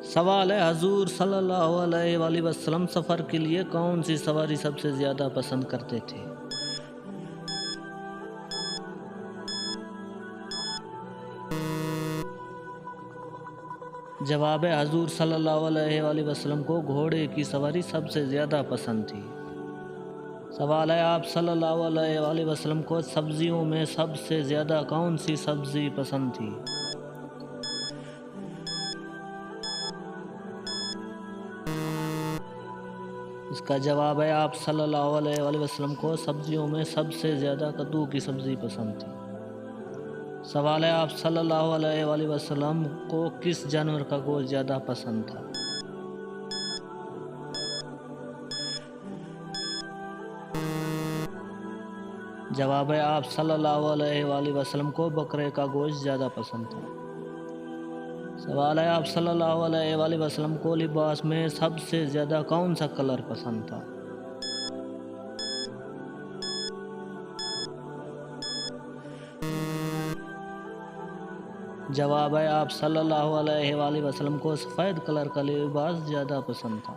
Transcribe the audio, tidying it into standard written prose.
सवाल है, हजूर सल्लल्लाहु अलैहि वसल्लम सफ़र के लिए कौन सी सवारी सबसे ज़्यादा पसंद करते थे? जवाब है, हजूर सल्लल्लाहु अलैहि वसल्लम को घोड़े की सवारी सबसे ज़्यादा पसंद थी। सवाल है, आप सल्लल्लाहु अलैहि वसल्लम को सब्जियों में सबसे ज़्यादा कौन सी सब्ज़ी पसंद थी? इसका जवाब है, आप सल्लल्लाहु अलैहि वसल्लम को सब्जियों में सबसे ज़्यादा कद्दू की सब्ज़ी पसंद थी। सवाल है, आप सल्लल्लाहु अलैहि वसल्लम को किस जानवर का गोश्त ज़्यादा पसंद था? जवाब है, आप सल्लल्लाहु अलैहि वसल्लम को बकरे का गोश्त ज़्यादा पसंद था। सवाल है, आप सल्लल्लाहु अलैहि वसल्लम को लिबास में सबसे ज़्यादा कौन सा कलर पसंद था? जवाब है, आप सल्लल्लाहु अलैहि वसल्लम को सफ़ेद कलर का लिबास ज़्यादा पसंद था।